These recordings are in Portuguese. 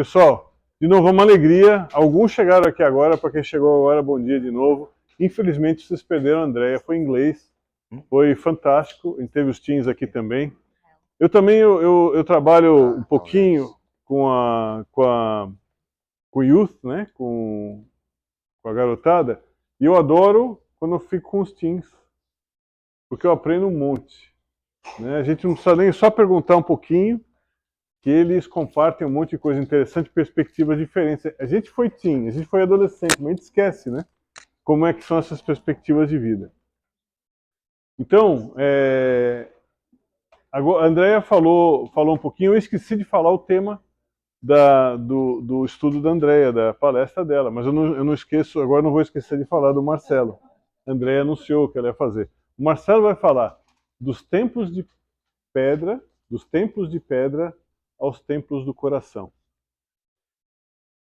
Pessoal, de novo, uma alegria. Alguns chegaram aqui agora, para quem chegou agora, bom dia de novo. Infelizmente, vocês perderam a Andrea, foi em inglês, foi fantástico. A gente teve os teens aqui também. Eu também eu trabalho um pouquinho com o youth, né? Com a garotada, e eu adoro quando eu fico com os teens, porque eu aprendo um monte. Né? A gente não precisa nem só perguntar um pouquinho, que eles compartem um monte de coisa interessante, perspectivas diferentes. A gente foi teen, a gente foi adolescente, mas a gente esquece, né? Como é que são essas perspectivas de vida. Então, a Andrea falou um pouquinho, eu esqueci de falar o tema do estudo da Andrea, da palestra dela, mas eu não esqueço, agora não vou esquecer de falar do Marcelo. A Andrea anunciou que ela ia fazer. O Marcelo vai falar dos templos de pedra, aos templos do coração.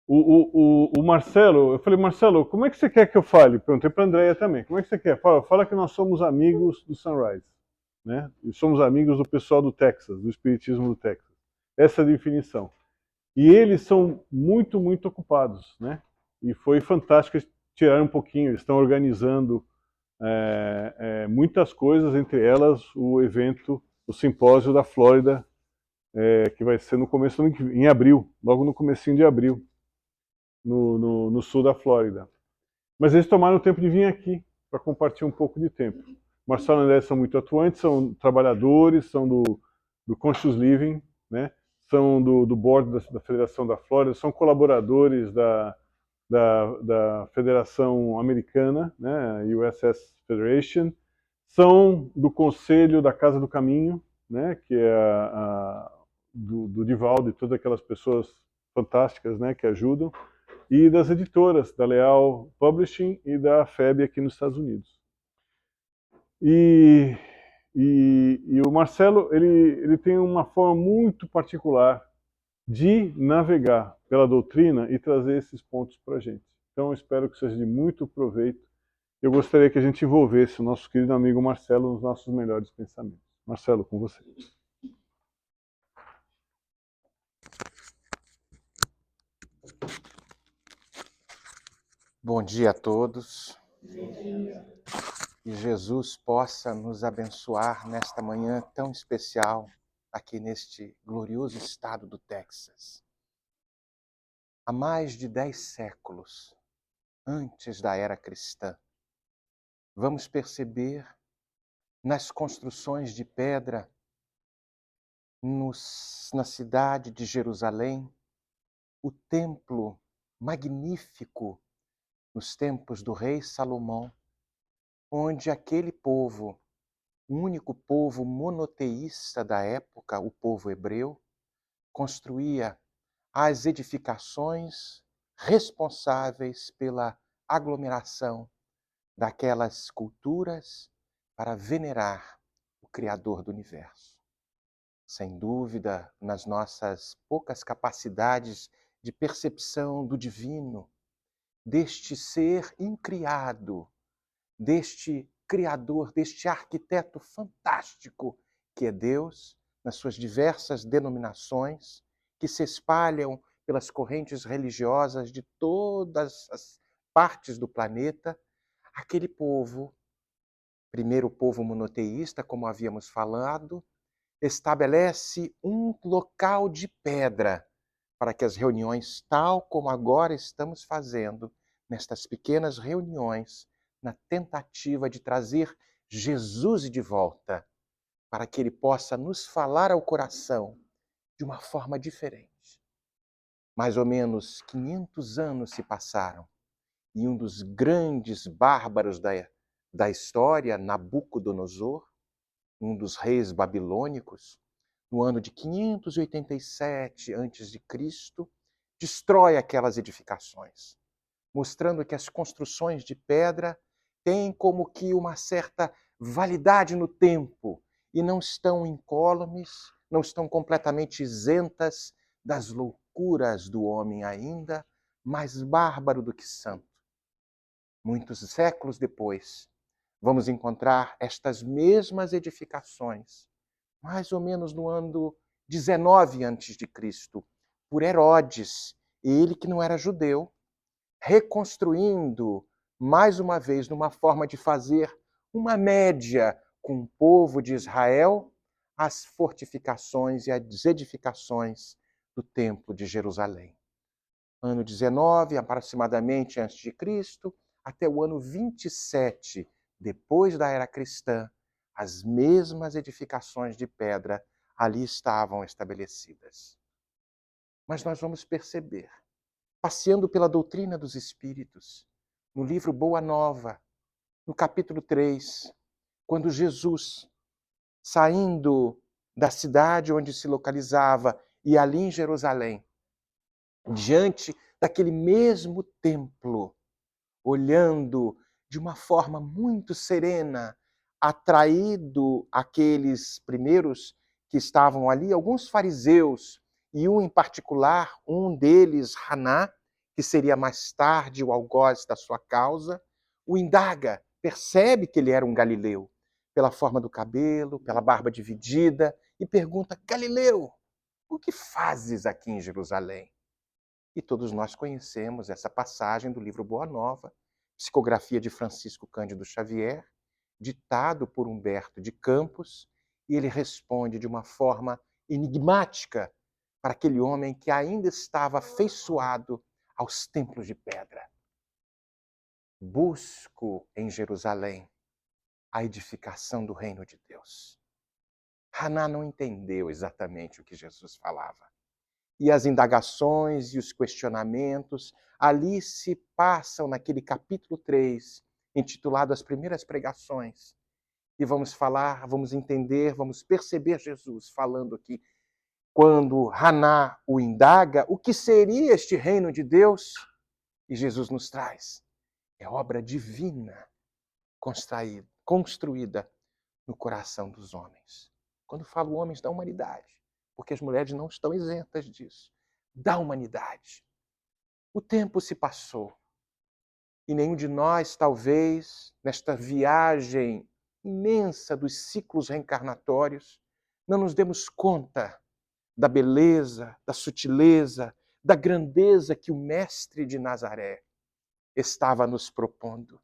O Marcelo, eu falei, Marcelo, como é que você quer que eu fale? Perguntei para a Andrea também, como é que você quer? Fala que nós somos amigos do Sunrise, né? E somos amigos do pessoal do Texas, do Espiritismo do Texas. Essa é a definição. E eles são muito, muito ocupados, né? E foi fantástico tirar um pouquinho, eles estão organizando muitas coisas, entre elas o evento, o simpósio da Flórida, que vai ser no começo, em abril, logo no comecinho de abril. No sul da Flórida. Mas eles tomaram o tempo de vir aqui para compartilhar um pouco de tempo. Marcelo e André são muito atuantes, são trabalhadores, são do Conscious Living, né? São do board da Federação da Flórida, são colaboradores da Federação Americana, né? USS Federation, são do Conselho da Casa do Caminho, né? Que é do Divaldo e todas aquelas pessoas fantásticas, né? Que ajudam, e das editoras, da Leal Publishing e da FEB aqui nos Estados Unidos. E o Marcelo, ele tem uma forma muito particular de navegar pela doutrina e trazer esses pontos para a gente. Então eu espero que seja de muito proveito. Eu gostaria que a gente envolvesse o nosso querido amigo Marcelo nos nossos melhores pensamentos. Marcelo, com você. Bom dia a todos. Que Jesus possa nos abençoar nesta manhã tão especial aqui neste glorioso estado do Texas. Há mais de 10 séculos antes da era cristã, vamos perceber nas construções de pedra na cidade de Jerusalém o templo magnífico nos tempos do rei Salomão, onde aquele povo, o único povo monoteísta da época, o povo hebreu, construía as edificações responsáveis pela aglomeração daquelas culturas para venerar o Criador do universo. Sem dúvida, nas nossas poucas capacidades de percepção do divino, deste ser incriado, deste Criador, deste arquiteto fantástico que é Deus, nas suas diversas denominações, que se espalham pelas correntes religiosas de todas as partes do planeta, aquele povo, primeiro povo monoteísta, como havíamos falado, estabelece um local de pedra para que as reuniões, tal como agora estamos fazendo, nestas pequenas reuniões, na tentativa de trazer Jesus de volta, para que ele possa nos falar ao coração de uma forma diferente. Mais ou menos 500 anos se passaram e um dos grandes bárbaros da história, Nabucodonosor, um dos reis babilônicos, no ano de 587 a.C., destrói aquelas edificações, mostrando que as construções de pedra têm como que uma certa validade no tempo e não estão incólumes, não estão completamente isentas das loucuras do homem ainda, mais bárbaro do que santo. Muitos séculos depois, vamos encontrar estas mesmas edificações, mais ou menos no ano 19 a.C., por Herodes, ele que não era judeu, reconstruindo, mais uma vez, numa forma de fazer uma média com o povo de Israel, as fortificações e as edificações do Templo de Jerusalém. Ano 19, aproximadamente antes de Cristo, até o ano 27, depois da era cristã, as mesmas edificações de pedra ali estavam estabelecidas. Mas nós vamos perceber, passeando pela doutrina dos Espíritos, no livro Boa Nova, no capítulo 3, quando Jesus, saindo da cidade onde se localizava e ali em Jerusalém, diante daquele mesmo templo, olhando de uma forma muito serena, atraído aqueles primeiros que estavam ali, alguns fariseus, e um em particular, um deles, Haná, que seria mais tarde o algoz da sua causa, o indaga, percebe que ele era um galileu, pela forma do cabelo, pela barba dividida, e pergunta: Galileu, o que fazes aqui em Jerusalém? E todos nós conhecemos essa passagem do livro Boa Nova, psicografia de Francisco Cândido Xavier, ditado por Humberto de Campos, e ele responde de uma forma enigmática para aquele homem que ainda estava afeiçoado aos templos de pedra. Busco em Jerusalém a edificação do reino de Deus. Haná não entendeu exatamente o que Jesus falava. E as indagações e os questionamentos ali se passam naquele capítulo 3, intitulado As Primeiras Pregações. E vamos falar, vamos entender, vamos perceber Jesus falando aqui, quando Haná o indaga, o que seria este reino de Deus? E Jesus nos traz. É obra divina construída no coração dos homens. Quando falo homens, da humanidade, porque as mulheres não estão isentas disso. Da humanidade. O tempo se passou e nenhum de nós, talvez, nesta viagem imensa dos ciclos reencarnatórios, não nos demos conta da beleza, da sutileza, da grandeza que o Mestre de Nazaré estava nos propondo.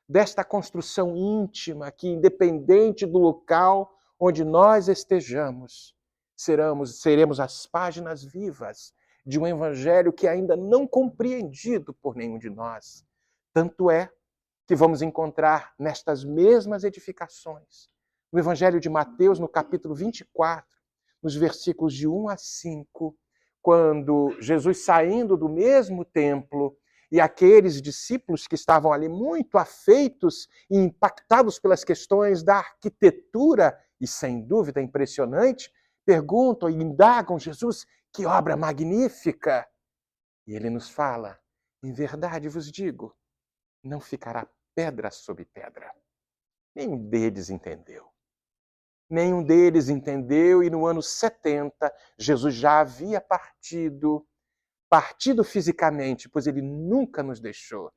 Desta construção íntima que, independente do local onde nós estejamos, seremos as páginas vivas de um evangelho que ainda não compreendido por nenhum de nós. Tanto é que vamos encontrar nestas mesmas edificações, no evangelho de Mateus, no capítulo 24, nos versículos de 1 a 5, quando Jesus, saindo do mesmo templo, e aqueles discípulos que estavam ali muito afeitos e impactados pelas questões da arquitetura, e sem dúvida impressionante, perguntam e indagam Jesus: que obra magnífica! E ele nos fala: em verdade vos digo, não ficará pedra sobre pedra. Nenhum deles entendeu. Nenhum deles entendeu, e no ano 70, Jesus já havia partido fisicamente, pois ele nunca nos deixou.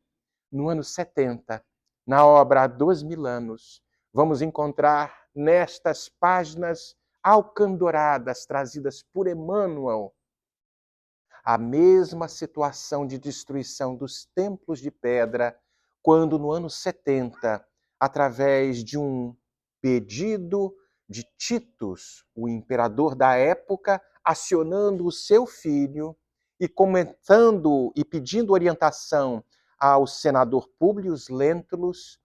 No ano 70, na obra Há 2000 anos, vamos encontrar nestas páginas alcandoradas trazidas por Emmanuel a mesma situação de destruição dos templos de pedra, quando no ano 70, através de um pedido de Titus, o imperador da época, acionando o seu filho e comentando e pedindo orientação ao senador Públio Lentulus,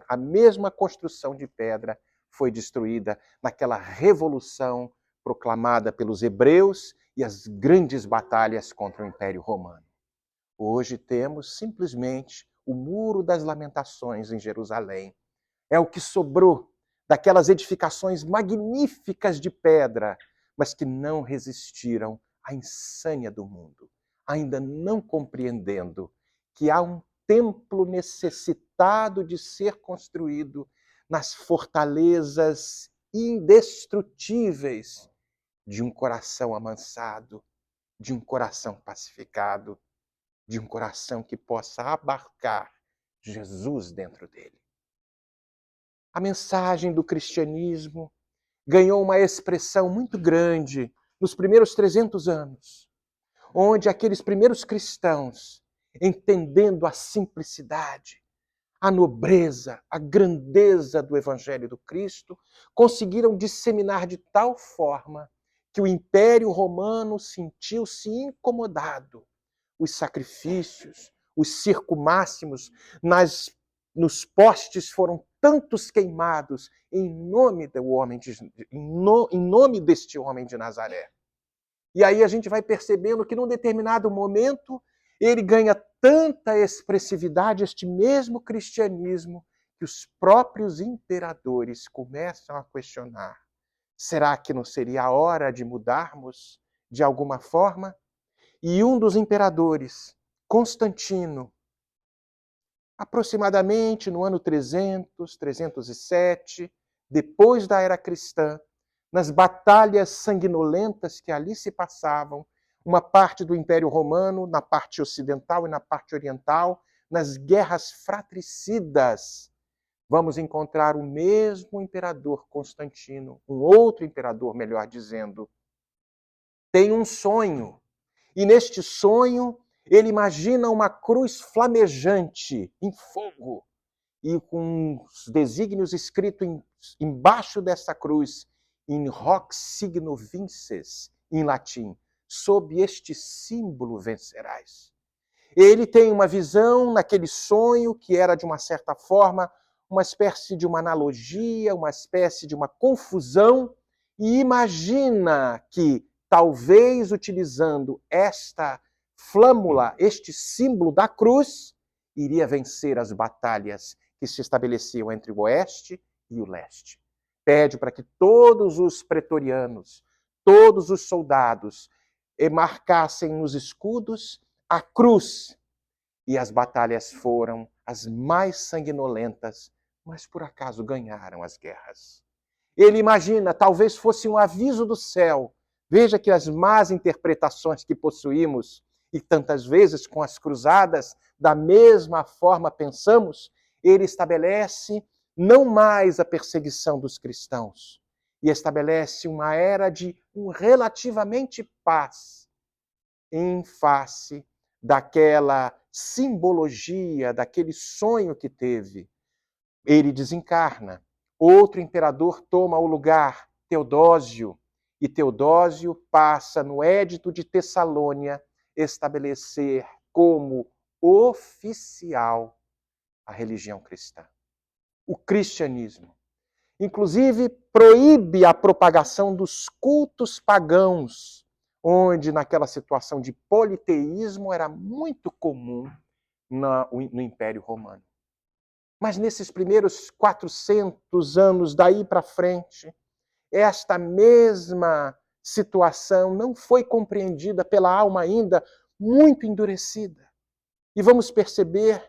a mesma construção de pedra foi destruída naquela revolução proclamada pelos hebreus e as grandes batalhas contra o Império Romano. Hoje temos simplesmente o Muro das Lamentações em Jerusalém. É o que sobrou daquelas edificações magníficas de pedra, mas que não resistiram à insânia do mundo, ainda não compreendendo que há um templo necessitado de ser construído nas fortalezas indestrutíveis de um coração amansado, de um coração pacificado, de um coração que possa abarcar Jesus dentro dele. A mensagem do cristianismo ganhou uma expressão muito grande nos primeiros 300 anos, onde aqueles primeiros cristãos, entendendo a simplicidade, a nobreza, a grandeza do Evangelho do Cristo, conseguiram disseminar de tal forma que o Império Romano sentiu-se incomodado. Os sacrifícios, os circumáximos nos postes foram tantos queimados em nome em nome deste homem de Nazaré. E aí a gente vai percebendo que num determinado momento ele ganha tanta expressividade, este mesmo cristianismo, que os próprios imperadores começam a questionar: será que não seria a hora de mudarmos de alguma forma? E um dos imperadores, Constantino, aproximadamente no ano 300, 307, depois da era cristã, nas batalhas sanguinolentas que ali se passavam, uma parte do Império Romano, na parte ocidental e na parte oriental, nas guerras fratricidas, vamos encontrar o mesmo imperador Constantino, um outro imperador, melhor dizendo, tem um sonho. E neste sonho, ele imagina uma cruz flamejante em fogo e com os desígnios escritos embaixo dessa cruz, in hoc signo vinces, em latim, sob este símbolo vencerás. Ele tem uma visão naquele sonho que era, de uma certa forma, uma espécie de uma analogia, uma espécie de uma confusão, e imagina que, talvez utilizando esta flâmula, este símbolo da cruz, iria vencer as batalhas que se estabeleciam entre o oeste e o leste. Pede para que todos os pretorianos, todos os soldados, marcassem nos escudos a cruz. E as batalhas foram as mais sanguinolentas, mas por acaso ganharam as guerras. Ele imagina, talvez fosse um aviso do céu. Veja que as más interpretações que possuímos, e tantas vezes com as cruzadas, da mesma forma pensamos, ele estabelece não mais a perseguição dos cristãos, e estabelece uma era de relativamente paz em face daquela simbologia, daquele sonho que teve. Ele desencarna. Outro imperador toma o lugar, Teodósio, e Teodósio passa, no Édito de Tessalônia, estabelecer como oficial a religião cristã, o cristianismo. Inclusive, proíbe a propagação dos cultos pagãos, onde, naquela situação de politeísmo, era muito comum no Império Romano. Mas nesses primeiros 400 anos daí para frente, esta mesma situação não foi compreendida pela alma ainda muito endurecida. E vamos perceber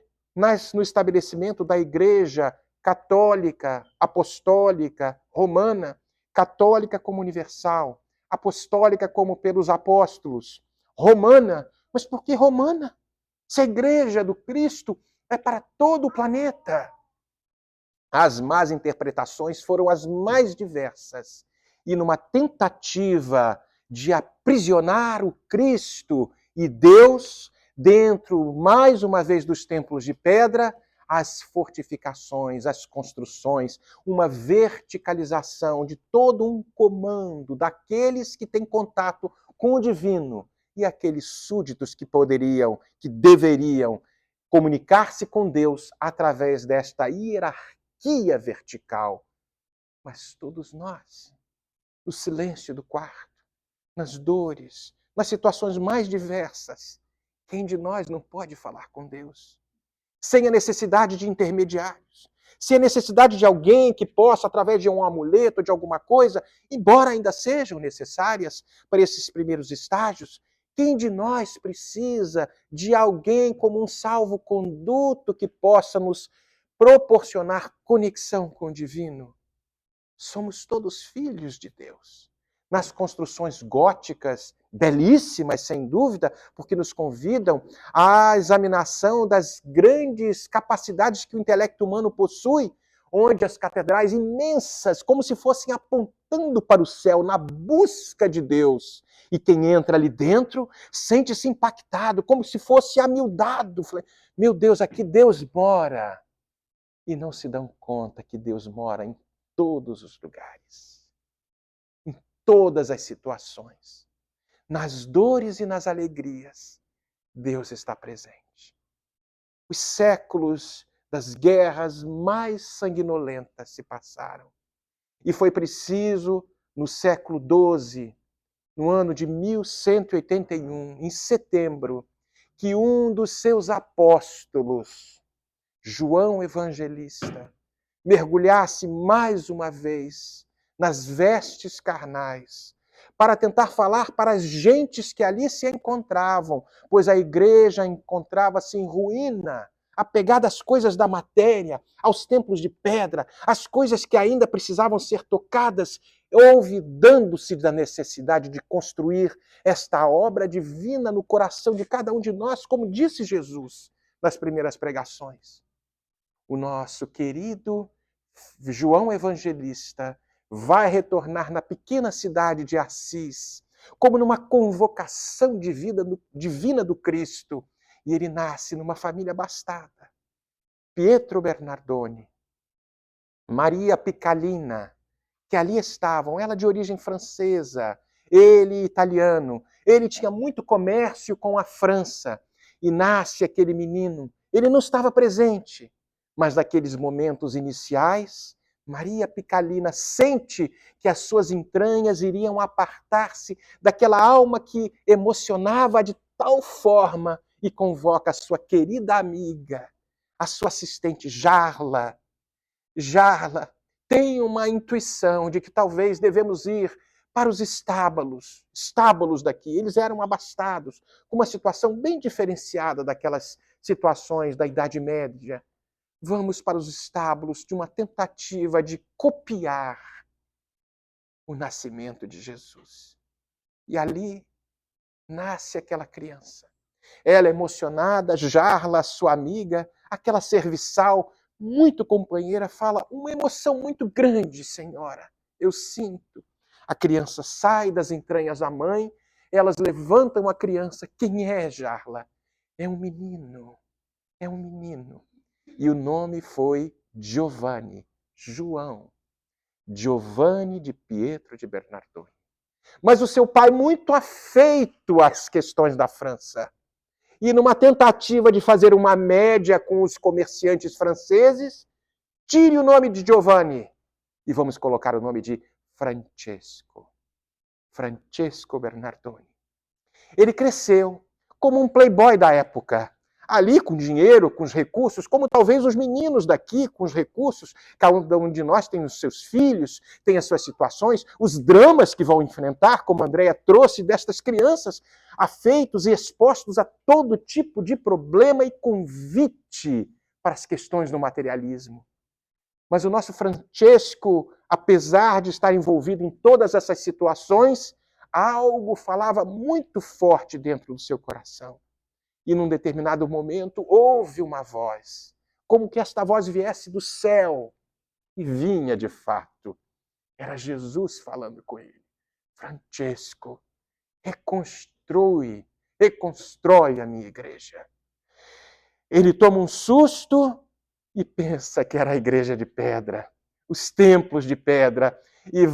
no estabelecimento da Igreja católica, apostólica, romana, católica como universal, apostólica como pelos apóstolos, romana. Mas por que romana? Se a Igreja do Cristo é para todo o planeta. As más interpretações foram as mais diversas. E numa tentativa de aprisionar o Cristo e Deus dentro, mais uma vez, dos templos de pedra, as fortificações, as construções, uma verticalização de todo um comando daqueles que têm contato com o divino e aqueles súditos que deveriam comunicar-se com Deus através desta hierarquia vertical. Mas todos nós, no silêncio do quarto, nas dores, nas situações mais diversas, quem de nós não pode falar com Deus? Sem a necessidade de intermediários, sem a necessidade de alguém que possa, através de um amuleto, de alguma coisa, embora ainda sejam necessárias para esses primeiros estágios, quem de nós precisa de alguém como um salvo-conduto que possa nos proporcionar conexão com o divino? Somos todos filhos de Deus. Nas construções góticas, belíssimas, sem dúvida, porque nos convidam à examinação das grandes capacidades que o intelecto humano possui, onde as catedrais imensas, como se fossem apontando para o céu, na busca de Deus. E quem entra ali dentro sente-se impactado, como se fosse amildado. Meu Deus, aqui Deus mora. E não se dão conta que Deus mora em todos os lugares, em todas as situações. Nas dores e nas alegrias, Deus está presente. Os séculos das guerras mais sanguinolentas se passaram. E foi preciso, no século XII, no ano de 1181, em setembro, que um dos seus apóstolos, João Evangelista, mergulhasse mais uma vez nas vestes carnais, para tentar falar para as gentes que ali se encontravam, pois a igreja encontrava-se em ruína, apegada às coisas da matéria, aos templos de pedra, às coisas que ainda precisavam ser tocadas, olvidando-se da necessidade de construir esta obra divina no coração de cada um de nós, como disse Jesus nas primeiras pregações. O nosso querido João Evangelista vai retornar na pequena cidade de Assis, como numa convocação divina do Cristo, e ele nasce numa família abastada. Pietro Bernardoni, Maria Picalina, que ali estavam, ela de origem francesa, ele italiano, ele tinha muito comércio com a França, e nasce aquele menino. Ele não estava presente, mas naqueles momentos iniciais, Maria Picalina sente que as suas entranhas iriam apartar-se daquela alma que emocionava de tal forma e convoca a sua querida amiga, a sua assistente Jarla. Jarla tem uma intuição de que talvez devemos ir para os estábulos daqui. Eles eram abastados, com uma situação bem diferenciada daquelas situações da Idade Média. Vamos para os estábulos de uma tentativa de copiar o nascimento de Jesus. E ali nasce aquela criança. Ela emocionada, Jarla, sua amiga, aquela serviçal, muito companheira, fala: uma emoção muito grande, senhora, eu sinto. A criança sai das entranhas da mãe, elas levantam a criança. Quem é, Jarla? É um menino, é um menino. E o nome foi Giovanni, João. Giovanni de Pietro de Bernardoni. Mas o seu pai, muito afeito às questões da França, e numa tentativa de fazer uma média com os comerciantes franceses, tire o nome de Giovanni e vamos colocar o nome de Francesco. Francesco Bernardoni. Ele cresceu como um playboy da época, ali com dinheiro, com os recursos, como talvez os meninos daqui com os recursos. Cada um de nós tem os seus filhos, tem as suas situações, os dramas que vão enfrentar, como a Andréia trouxe destas crianças, afeitos e expostos a todo tipo de problema e convite para as questões do materialismo. Mas o nosso Francesco, apesar de estar envolvido em todas essas situações, algo falava muito forte dentro do seu coração. E num determinado momento houve uma voz, como que esta voz viesse do céu. E vinha de fato. Era Jesus falando com ele. Francesco, reconstrói a minha igreja. Ele toma um susto e pensa que era a igreja de pedra, os templos de pedra, e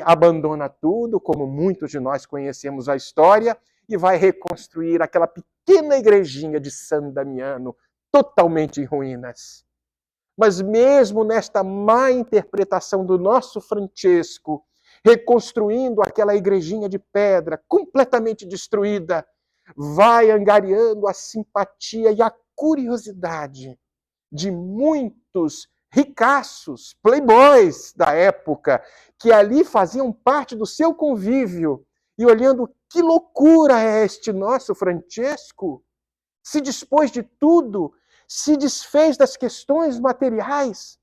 abandona tudo, como muitos de nós conhecemos a história, e vai reconstruir aquela pequena igrejinha de San Damiano, totalmente em ruínas. Mas mesmo nesta má interpretação do nosso Francesco, reconstruindo aquela igrejinha de pedra, completamente destruída, vai angariando a simpatia e a curiosidade de muitos ricaços, playboys da época, que ali faziam parte do seu convívio, e olhando: que loucura é este nosso Francesco? Se dispôs de tudo, se desfez das questões materiais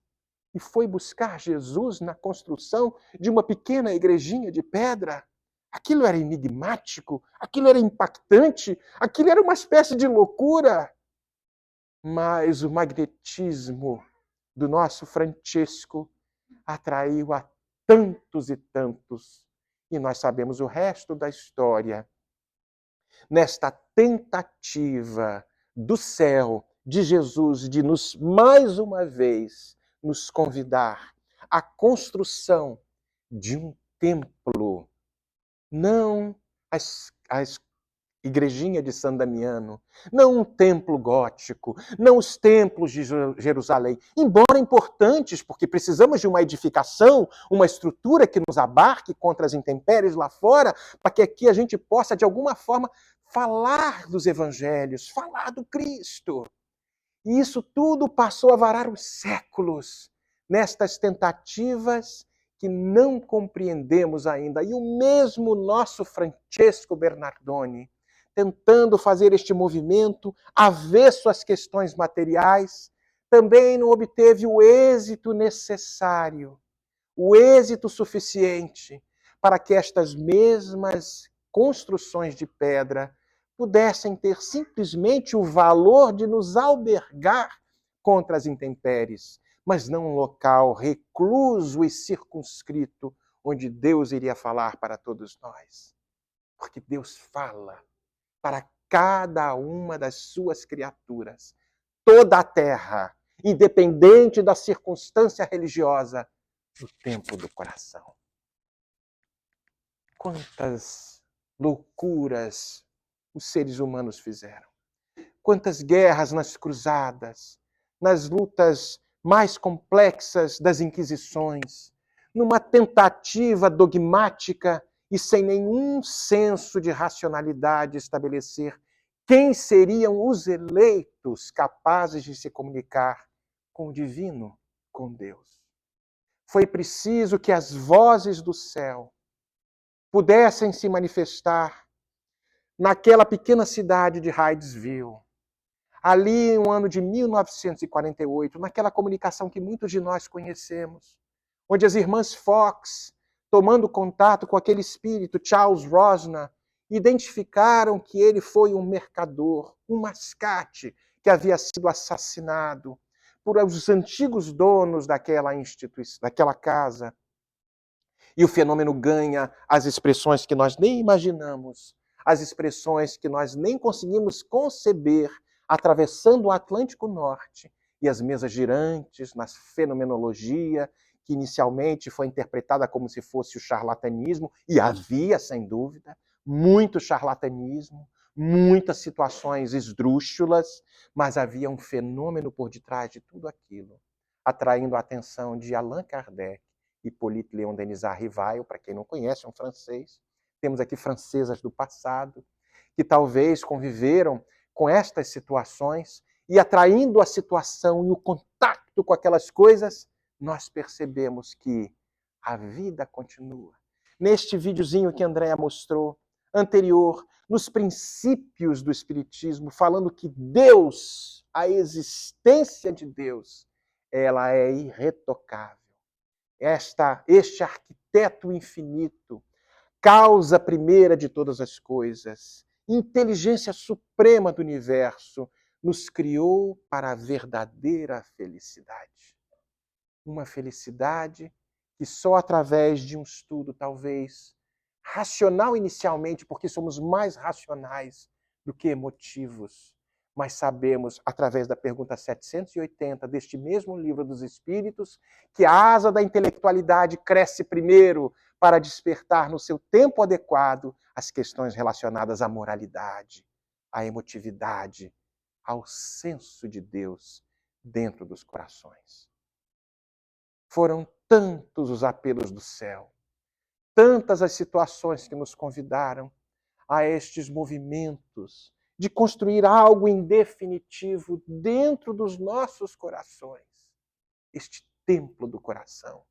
e foi buscar Jesus na construção de uma pequena igrejinha de pedra. Aquilo era enigmático, aquilo era impactante, aquilo era uma espécie de loucura. Mas o magnetismo do nosso Francesco atraiu a tantos e tantos. E nós sabemos o resto da história. Nesta tentativa do céu, de Jesus, de nos, mais uma vez, nos convidar à construção de um templo, não as igrejinha de San Damiano, não um templo gótico, não os templos de Jerusalém, embora importantes, porque precisamos de uma edificação, uma estrutura que nos abarque contra as intempéries lá fora, para que aqui a gente possa, de alguma forma, falar dos evangelhos, falar do Cristo. E isso tudo passou a varar os séculos nestas tentativas que não compreendemos ainda. E o mesmo nosso Francesco Bernardoni, tentando fazer este movimento avesso às questões materiais, também não obteve o êxito necessário, o êxito suficiente para que estas mesmas construções de pedra pudessem ter simplesmente o valor de nos albergar contra as intempéries, mas não um local recluso e circunscrito onde Deus iria falar para todos nós. Porque Deus fala para cada uma das suas criaturas. Toda a terra, independente da circunstância religiosa, no tempo do coração. Quantas loucuras os seres humanos fizeram. Quantas guerras nas cruzadas, nas lutas mais complexas das inquisições, numa tentativa dogmática e sem nenhum senso de racionalidade estabelecer quem seriam os eleitos capazes de se comunicar com o divino, com Deus. Foi preciso que as vozes do céu pudessem se manifestar naquela pequena cidade de Hydesville, ali no ano de 1948, naquela comunicação que muitos de nós conhecemos, onde as irmãs Fox, tomando contato com aquele espírito, Charles Rosner, identificaram que ele foi um mercador, um mascate que havia sido assassinado por os antigos donos daquela instituição, daquela casa. E o fenômeno ganha as expressões que nós nem imaginamos, as expressões que nós nem conseguimos conceber, atravessando o Atlântico Norte e as mesas girantes, na fenomenologia, que inicialmente foi interpretada como se fosse o charlatanismo, e havia, sem dúvida, muito charlatanismo, muitas situações esdrúxulas, mas havia um fenômeno por detrás de tudo aquilo, atraindo a atenção de Allan Kardec, Hippolyte Léon Denis Rivail, para quem não conhece, é um francês. Temos aqui francesas do passado, que talvez conviveram com estas situações e atraindo a situação e o contato com aquelas coisas, nós percebemos que a vida continua. Neste videozinho que Andréa mostrou, anterior, nos princípios do Espiritismo, falando que Deus, a existência de Deus, ela é irretocável. Este arquiteto infinito, causa primeira de todas as coisas, inteligência suprema do universo, nos criou para a verdadeira felicidade. Uma felicidade que só através de um estudo, talvez, racional inicialmente, porque somos mais racionais do que emotivos, mas sabemos, através da pergunta 780 deste mesmo livro dos Espíritos, que a asa da intelectualidade cresce primeiro para despertar no seu tempo adequado as questões relacionadas à moralidade, à emotividade, ao senso de Deus dentro dos corações. Foram tantos os apelos do céu, tantas as situações que nos convidaram a estes movimentos de construir algo em definitivo dentro dos nossos corações, este templo do coração,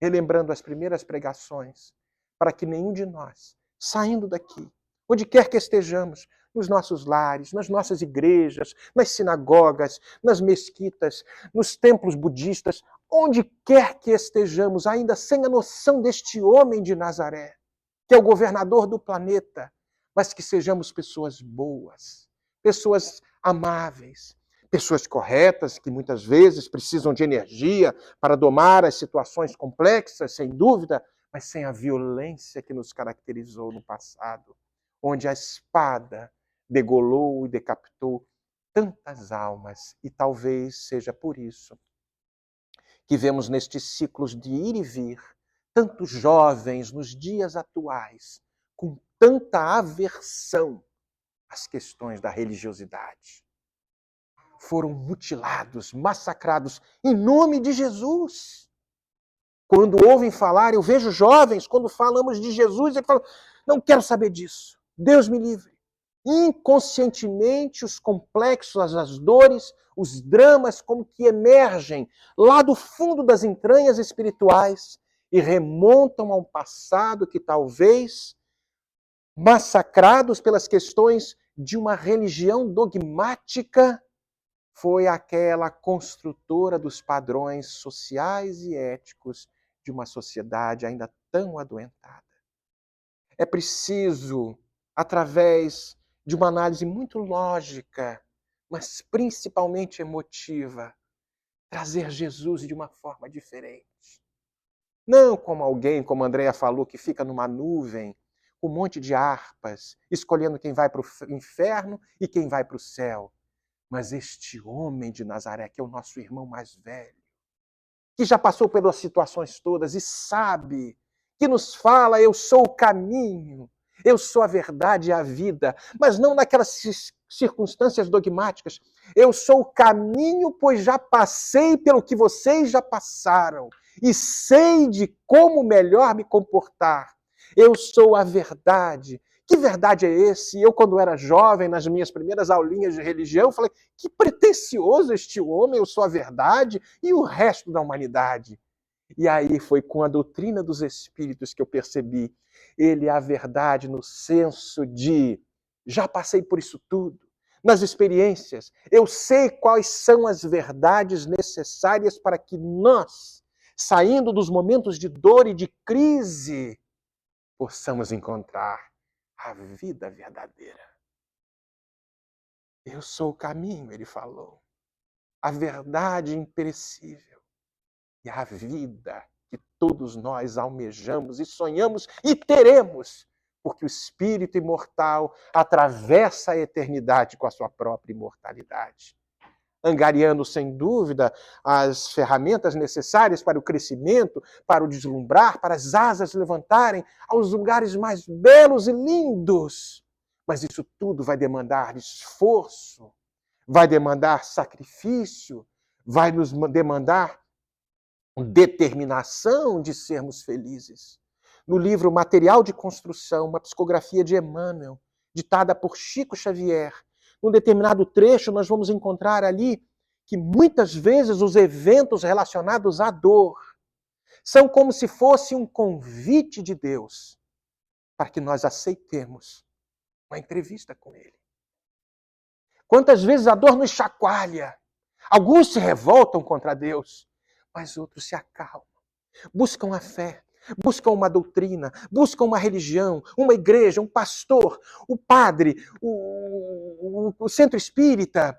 relembrando as primeiras pregações, para que nenhum de nós, saindo daqui, onde quer que estejamos, nos nossos lares, nas nossas igrejas, nas sinagogas, nas mesquitas, nos templos budistas, onde quer que estejamos, ainda sem a noção deste homem de Nazaré, que é o governador do planeta, mas que sejamos pessoas boas, pessoas amáveis, pessoas corretas que muitas vezes precisam de energia para domar as situações complexas, sem dúvida, mas sem a violência que nos caracterizou no passado, onde a espada degolou e decapitou tantas almas, e talvez seja por isso que vemos nestes ciclos de ir e vir tantos jovens nos dias atuais com tanta aversão às questões da religiosidade. Foram mutilados, massacrados em nome de Jesus. Quando ouvem falar, eu vejo jovens, quando falamos de Jesus, eles falam, não quero saber disso, Deus me livre. Inconscientemente, os complexos, as dores, os dramas, como que emergem lá do fundo das entranhas espirituais e remontam a um passado que talvez, massacrados pelas questões de uma religião dogmática, foi aquela construtora dos padrões sociais e éticos de uma sociedade ainda tão adoentada. É preciso, através de uma análise muito lógica, mas principalmente emotiva, trazer Jesus de uma forma diferente. Não como alguém, como a Andrea falou, que fica numa nuvem, com um monte de harpas, escolhendo quem vai para o inferno e quem vai para o céu. Mas este homem de Nazaré, que é o nosso irmão mais velho, que já passou pelas situações todas e sabe, que nos fala, eu sou o caminho, eu sou a verdade e a vida, mas não naquelas circunstâncias dogmáticas. Eu sou o caminho, pois já passei pelo que vocês já passaram e sei de como melhor me comportar. Eu sou a verdade. Que verdade é esse? Eu, quando era jovem, nas minhas primeiras aulinhas de religião, falei, que pretensioso este homem, eu sou a verdade e o resto da humanidade. E aí foi com a doutrina dos Espíritos que eu percebi, ele é a verdade no senso de, já passei por isso tudo, nas experiências, eu sei quais são as verdades necessárias para que nós, saindo dos momentos de dor e de crise, possamos encontrar a vida verdadeira. Eu sou o caminho, ele falou, a verdade imperecível e a vida que todos nós almejamos e sonhamos e teremos, porque o espírito imortal atravessa a eternidade com a sua própria imortalidade, angariando, sem dúvida, as ferramentas necessárias para o crescimento, para o deslumbrar, para as asas levantarem aos lugares mais belos e lindos. Mas isso tudo vai demandar esforço, vai demandar sacrifício, vai nos demandar determinação de sermos felizes. No livro Material de Construção, uma psicografia de Emmanuel, ditada por Chico Xavier, num determinado trecho nós vamos encontrar ali que muitas vezes os eventos relacionados à dor são como se fosse um convite de Deus para que nós aceitemos uma entrevista com Ele. Quantas vezes a dor nos chacoalha, alguns se revoltam contra Deus, mas outros se acalmam, buscam a fé, buscam uma doutrina, buscam uma religião, uma igreja, um pastor, o padre, o centro espírita.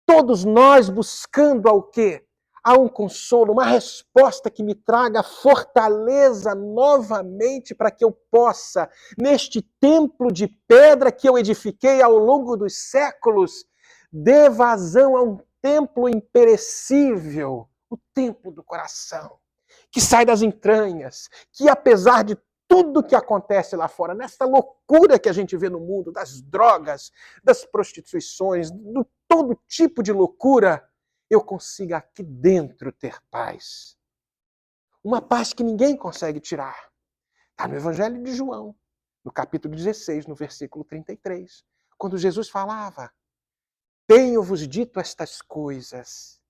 Todos nós buscando ao quê? A um consolo, uma resposta que me traga fortaleza novamente para que eu possa, neste templo de pedra que eu edifiquei ao longo dos séculos, dê vazão a um templo imperecível, o templo do coração, que sai das entranhas, que apesar de tudo que acontece lá fora, nessa loucura que a gente vê no mundo, das drogas, das prostituições, do todo tipo de loucura, eu consiga aqui dentro ter paz. Uma paz que ninguém consegue tirar. Está no Evangelho de João, no capítulo 16, no versículo 33, quando Jesus falava, tenho-vos dito estas coisas,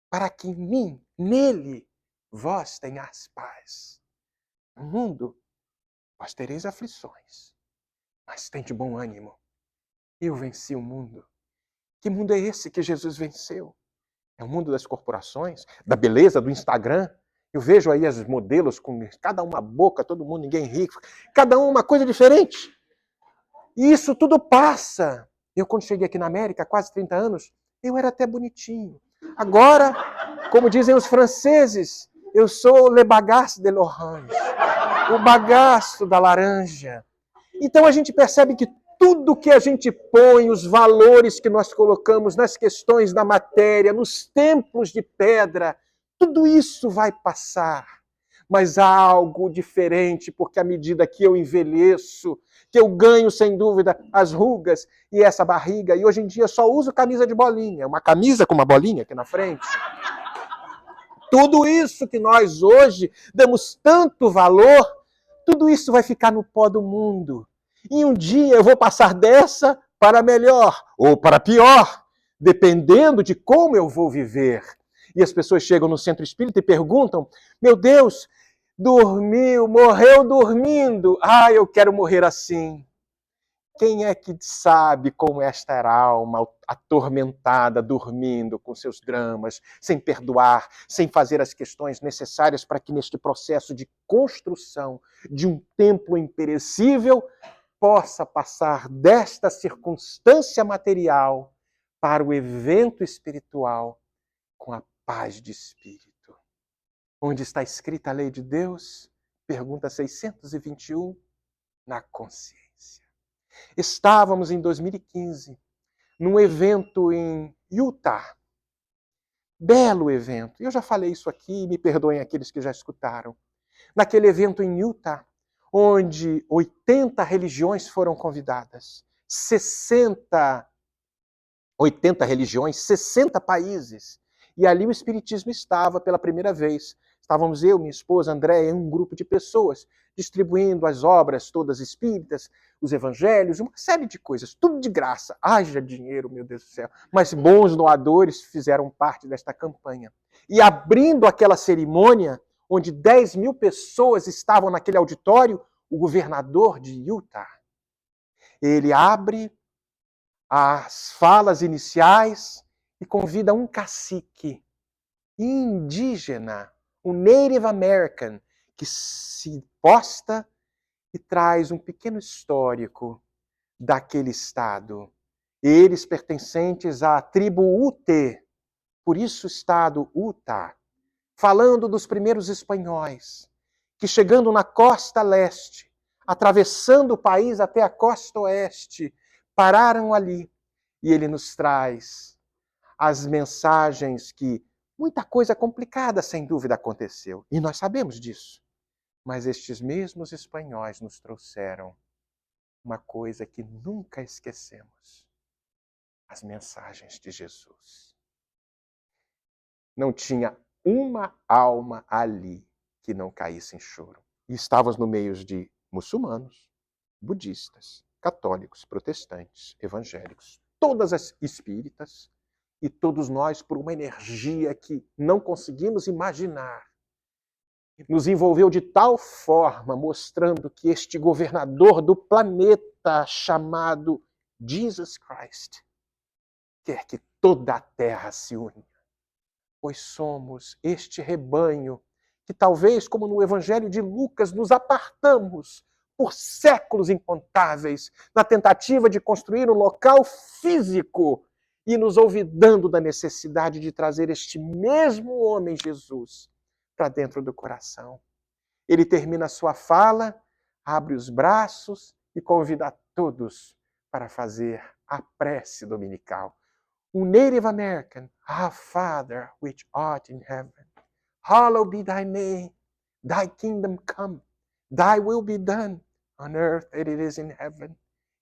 para que em mim, nele, vós tenhais paz. No mundo, vós tereis aflições, mas tende bom ânimo. Eu venci o mundo. Que mundo é esse que Jesus venceu? É o mundo das corporações, da beleza, do Instagram. Eu vejo aí as modelos com cada uma boca, todo mundo, ninguém rico, cada uma coisa diferente. E isso tudo passa. Eu, quando cheguei aqui na América, há quase 30 anos, eu era até bonitinho. Agora, como dizem os franceses, eu sou le bagaço de l'orange, o bagaço da laranja. Então a gente percebe que tudo que a gente põe, os valores que nós colocamos nas questões da matéria, nos templos de pedra, tudo isso vai passar. Mas há algo diferente, porque à medida que eu envelheço, que eu ganho, sem dúvida, as rugas e essa barriga, e hoje em dia só uso camisa de bolinha, uma camisa com uma bolinha aqui na frente. Tudo isso que nós hoje damos tanto valor, tudo isso vai ficar no pó do mundo. E um dia eu vou passar dessa para melhor ou para pior, dependendo de como eu vou viver. E as pessoas chegam no centro espírita e perguntam: meu Deus, dormiu, morreu dormindo. Ah, eu quero morrer assim. Quem é que sabe como esta era a alma atormentada, dormindo com seus dramas, sem perdoar, sem fazer as questões necessárias para que neste processo de construção de um templo imperecível possa passar desta circunstância material para o evento espiritual com a paz de espírito. Onde está escrita a lei de Deus? Pergunta 621, na consciência. Estávamos em 2015, num evento em Utah. Belo evento. Eu já falei isso aqui, me perdoem aqueles que já escutaram. Naquele evento em Utah, onde 80 religiões foram convidadas, 80 religiões, 60 países. E ali o Espiritismo estava pela primeira vez. Estávamos eu, minha esposa, Andréia, e um grupo de pessoas distribuindo as obras todas espíritas, os evangelhos, uma série de coisas, tudo de graça. Haja dinheiro, meu Deus do céu. Mas bons doadores fizeram parte desta campanha. E abrindo aquela cerimônia, onde 10 mil pessoas estavam naquele auditório, o governador de Utah, ele abre as falas iniciais e convida um cacique indígena, um Native American, que se posta e traz um pequeno histórico daquele estado. Eles pertencentes à tribo Ute, por isso o estado Utah, falando dos primeiros espanhóis, que chegando na costa leste, atravessando o país até a costa oeste, pararam ali. E ele nos traz as mensagens que muita coisa complicada, sem dúvida, aconteceu. E nós sabemos disso. Mas estes mesmos espanhóis nos trouxeram uma coisa que nunca esquecemos: as mensagens de Jesus. Não tinha uma alma ali que não caísse em choro. E estávamos no meio de muçulmanos, budistas, católicos, protestantes, evangélicos, todas as espíritas, e todos nós, por uma energia que não conseguimos imaginar, nos envolveu de tal forma, mostrando que este governador do planeta chamado Jesus Christ quer que toda a terra se une. Pois somos este rebanho que talvez, como no Evangelho de Lucas, nos apartamos por séculos incontáveis na tentativa de construir um local físico e nos olvidando da necessidade de trazer este mesmo homem, Jesus, para dentro do coração. Ele termina a sua fala, abre os braços e convida a todos para fazer a prece dominical. Um Native American: Our Father, which art in heaven, hallowed be thy name, thy kingdom come, thy will be done on earth as it is in heaven.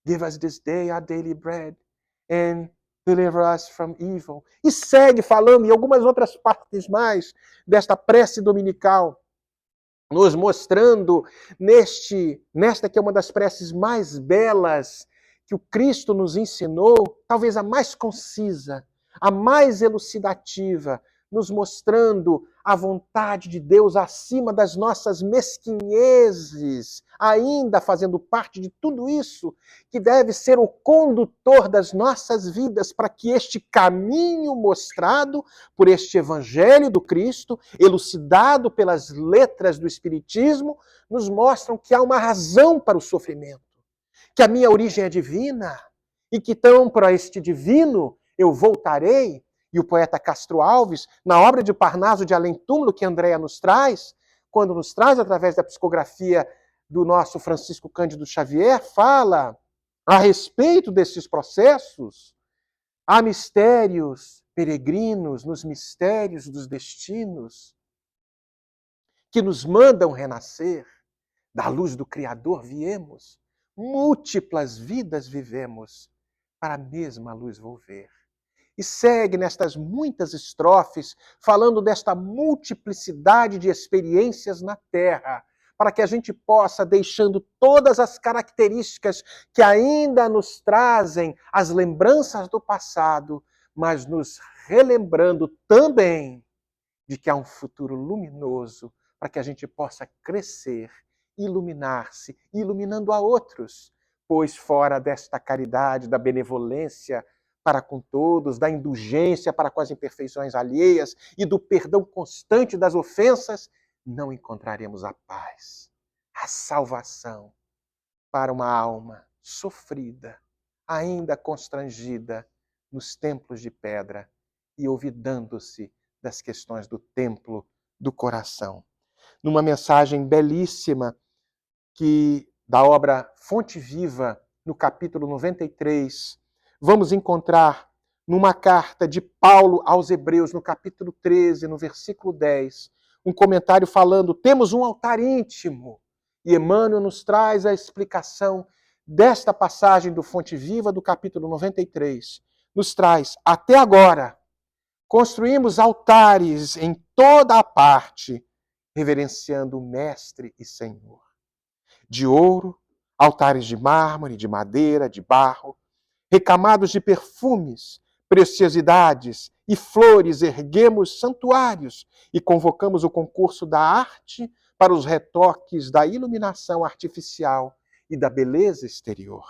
Give us this day our daily bread and deliver us from evil. E segue falando em algumas outras partes mais desta prece dominical, nos mostrando nesta que é uma das preces mais belas que o Cristo nos ensinou, talvez a mais concisa, a mais elucidativa, nos mostrando a vontade de Deus acima das nossas mesquinhezes, ainda fazendo parte de tudo isso, que deve ser o condutor das nossas vidas para que este caminho mostrado por este Evangelho do Cristo, elucidado pelas letras do Espiritismo, nos mostram que há uma razão para o sofrimento, que a minha origem é divina e que então, para este divino, eu voltarei, e o poeta Castro Alves, na obra de Parnaso de Além Túmulo, que Andréa nos traz, quando nos traz através da psicografia do nosso Francisco Cândido Xavier, fala a respeito desses processos. Há mistérios peregrinos nos mistérios dos destinos que nos mandam renascer. Da luz do Criador viemos, múltiplas vidas vivemos, para a mesma luz volver. E segue nestas muitas estrofes, falando desta multiplicidade de experiências na Terra, para que a gente possa, deixando todas as características que ainda nos trazem as lembranças do passado, mas nos relembrando também de que há um futuro luminoso, para que a gente possa crescer, iluminar-se, iluminando a outros, pois fora desta caridade, da benevolência para com todos, da indulgência para com as imperfeições alheias e do perdão constante das ofensas, não encontraremos a paz, a salvação para uma alma sofrida, ainda constrangida nos templos de pedra e olvidando-se das questões do templo do coração. Numa mensagem belíssima da obra Fonte Viva, no capítulo 93, vamos encontrar numa carta de Paulo aos Hebreus, no capítulo 13, no versículo 10, um comentário falando: temos um altar íntimo. E Emmanuel nos traz a explicação desta passagem do Fonte Viva, do capítulo 93. Nos traz: até agora, construímos altares em toda a parte, reverenciando o Mestre e Senhor. De ouro, altares de mármore, de madeira, de barro, recamados de perfumes, preciosidades e flores, erguemos santuários e convocamos o concurso da arte para os retoques da iluminação artificial e da beleza exterior.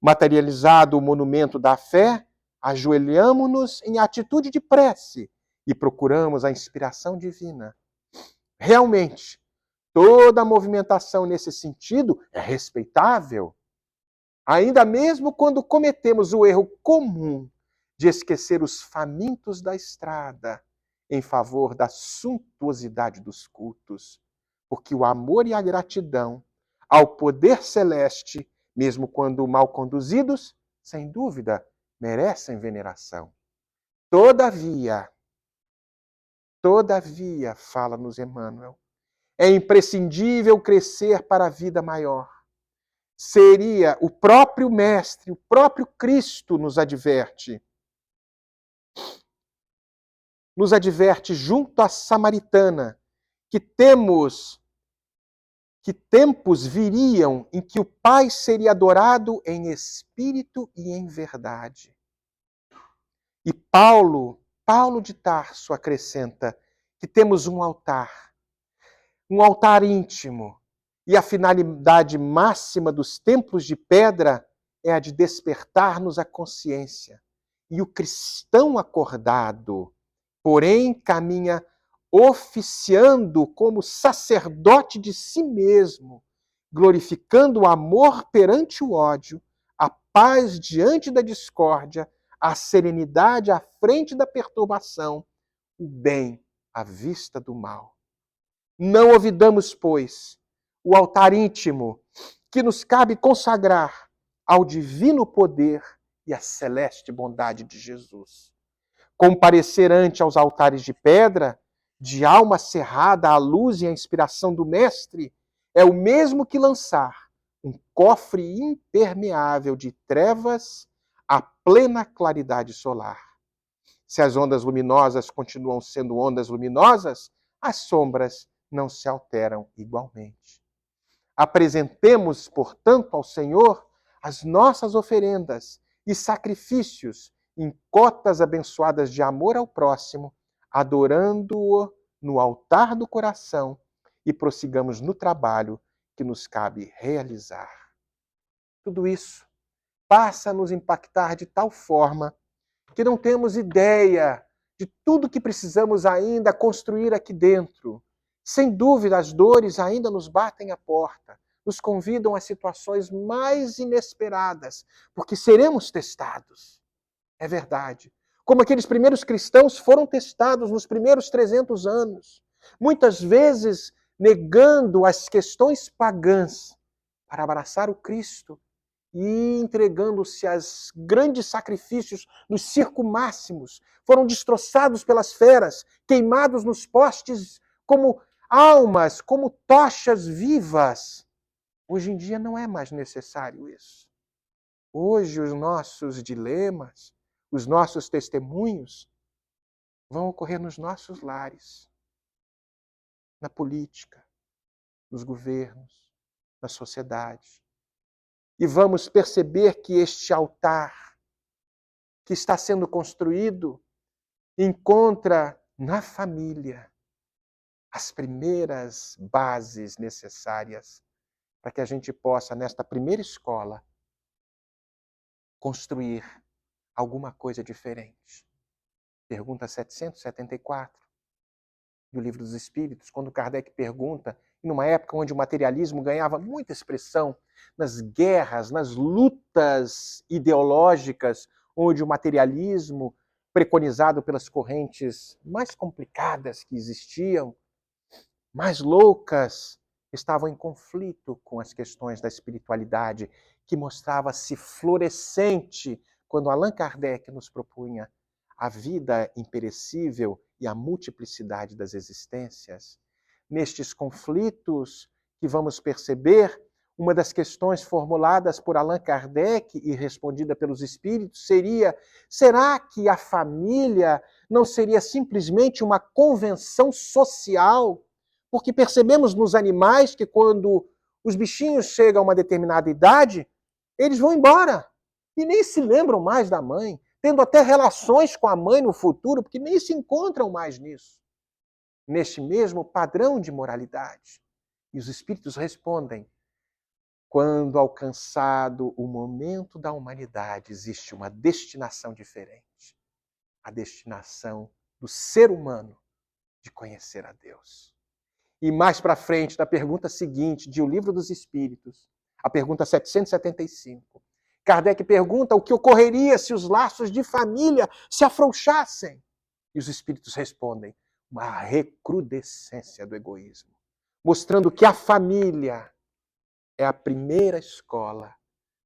Materializado o monumento da fé, ajoelhamo-nos em atitude de prece e procuramos a inspiração divina. Realmente, toda movimentação nesse sentido é respeitável, ainda mesmo quando cometemos o erro comum de esquecer os famintos da estrada em favor da suntuosidade dos cultos, porque o amor e a gratidão ao poder celeste, mesmo quando mal conduzidos, sem dúvida, merecem veneração. Todavia, fala-nos Emmanuel, é imprescindível crescer para a vida maior. Seria o próprio Mestre, o próprio Cristo nos adverte junto à Samaritana, que tempos viriam em que o Pai seria adorado em espírito e em verdade. E Paulo de Tarso acrescenta que temos um altar íntimo, e a finalidade máxima dos templos de pedra é a de despertar-nos a consciência. E o cristão acordado, porém, caminha oficiando como sacerdote de si mesmo, glorificando o amor perante o ódio, a paz diante da discórdia, a serenidade à frente da perturbação, o bem à vista do mal. Não olvidamos, pois, o altar íntimo que nos cabe consagrar ao divino poder e à celeste bondade de Jesus. Comparecer ante aos altares de pedra, de alma cerrada à luz e à inspiração do Mestre, é o mesmo que lançar um cofre impermeável de trevas à plena claridade solar. Se as ondas luminosas continuam sendo ondas luminosas, as sombras não se alteram igualmente. Apresentemos, portanto, ao Senhor as nossas oferendas e sacrifícios em cotas abençoadas de amor ao próximo, adorando-o no altar do coração e prossigamos no trabalho que nos cabe realizar. Tudo isso passa a nos impactar de tal forma que não temos ideia de tudo que precisamos ainda construir aqui dentro. Sem dúvida, as dores ainda nos batem à porta, nos convidam a situações mais inesperadas, porque seremos testados. é verdade. Como aqueles primeiros cristãos foram testados nos primeiros 300 anos, muitas vezes negando as questões pagãs para abraçar o Cristo e entregando-se aos grandes sacrifícios nos circo máximos, foram destroçados pelas feras, queimados nos postes como almas, como tochas vivas. Hoje em dia não é mais necessário isso. Hoje os nossos dilemas, os nossos testemunhos vão ocorrer nos nossos lares, na política, nos governos, na sociedade. E vamos perceber que este altar que está sendo construído encontra na família as primeiras bases necessárias para que a gente possa, nesta primeira escola, construir alguma coisa diferente. Pergunta 774 do Livro dos Espíritos, quando Kardec pergunta, numa época onde o materialismo ganhava muita expressão nas guerras, nas lutas ideológicas, onde o materialismo, preconizado pelas correntes mais complicadas que existiam, mais loucas, estavam em conflito com as questões da espiritualidade, que mostrava-se florescente quando Allan Kardec nos propunha a vida imperecível e a multiplicidade das existências. Nestes conflitos que vamos perceber, uma das questões formuladas por Allan Kardec e respondida pelos espíritos seria: será que a família não seria simplesmente uma convenção social? Porque percebemos nos animais que quando os bichinhos chegam a uma determinada idade, eles vão embora e nem se lembram mais da mãe, tendo até relações com a mãe no futuro, porque nem se encontram mais nisso, neste mesmo padrão de moralidade. E os espíritos respondem: quando alcançado o momento da humanidade, existe uma destinação diferente, a destinação do ser humano de conhecer a Deus. E mais para frente, na pergunta seguinte, de O Livro dos Espíritos, a pergunta 775, Kardec pergunta o que ocorreria se os laços de família se afrouxassem. E os espíritos respondem: uma recrudescência do egoísmo, mostrando que a família é a primeira escola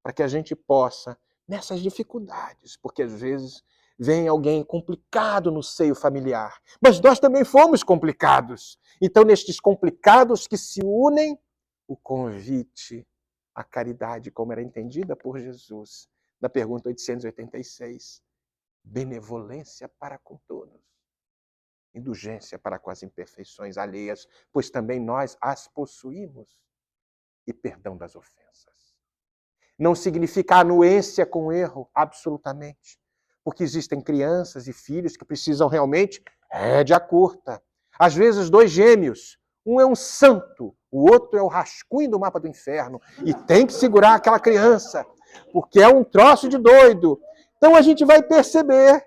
para que a gente possa, nessas dificuldades, porque às vezes vem alguém complicado no seio familiar, mas nós também fomos complicados. Então, nestes complicados que se unem, o convite à caridade, como era entendida por Jesus, na pergunta 886, benevolência para com todos, indulgência para com as imperfeições alheias, pois também nós as possuímos, e perdão das ofensas. Não significa anuência com o erro, absolutamente. Porque existem crianças e filhos que precisam realmente rédea curta. Às vezes, dois gêmeos, um é um santo, o outro é o rascunho do mapa do inferno, e tem que segurar aquela criança, porque é um troço de doido. Então a gente vai perceber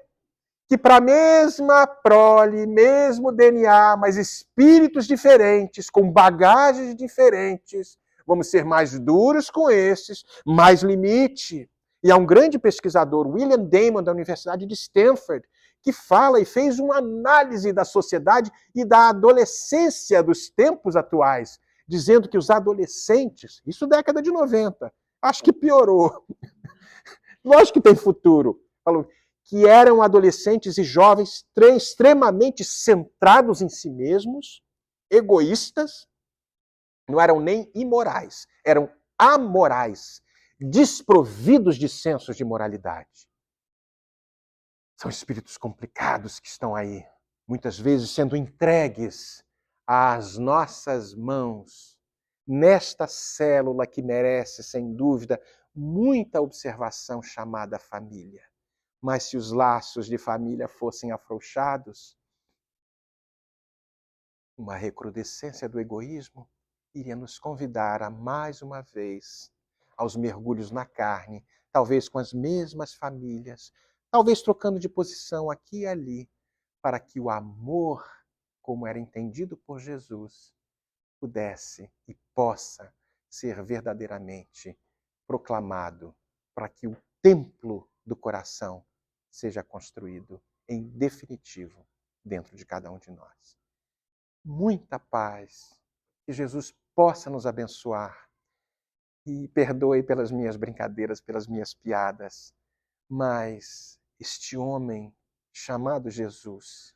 que para a mesma prole, mesmo DNA, mas espíritos diferentes, com bagagens diferentes, vamos ser mais duros com esses, mais limite. E há um grande pesquisador, William Damon, da Universidade de Stanford, que fala e fez uma análise da sociedade e da adolescência dos tempos atuais, dizendo que os adolescentes, isso década de 90, acho que piorou. Lógico que tem futuro. Falou que eram adolescentes e jovens extremamente centrados em si mesmos, egoístas, não eram nem imorais, eram amorais, desprovidos de sensos de moralidade. São espíritos complicados que estão aí, muitas vezes sendo entregues às nossas mãos, nesta célula que merece, sem dúvida, muita observação, chamada família. Mas se os laços de família fossem afrouxados, uma recrudescência do egoísmo iria nos convidar a, mais uma vez, aos mergulhos na carne, talvez com as mesmas famílias, talvez trocando de posição aqui e ali, para que o amor, como era entendido por Jesus, pudesse e possa ser verdadeiramente proclamado, para que o templo do coração seja construído em definitivo dentro de cada um de nós. Muita paz, que Jesus possa nos abençoar e perdoe pelas minhas brincadeiras, pelas minhas piadas, mas este homem chamado Jesus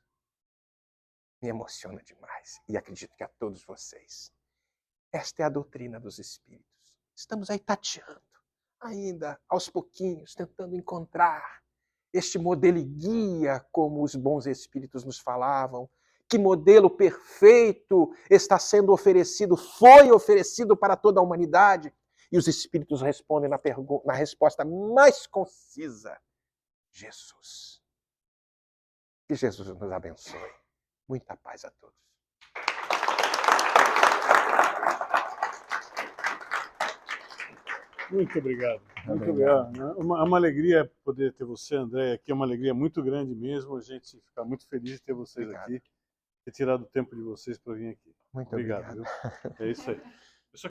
me emociona demais e acredito que a todos vocês. Esta é a doutrina dos Espíritos. Estamos aí tateando, ainda aos pouquinhos, tentando encontrar este modelo e guia, como os bons Espíritos nos falavam. Que modelo perfeito está sendo oferecido, foi oferecido para toda a humanidade? E os Espíritos respondem na resposta mais concisa: Jesus. Que Jesus nos abençoe. Muita paz a todos. Muito obrigado. Muito obrigado. É uma alegria poder ter você, André, aqui. É uma alegria muito grande mesmo. A gente fica muito feliz de ter vocês aqui. Ter tirado o tempo de vocês para vir aqui. Muito Obrigado. obrigado. Viu? É isso aí.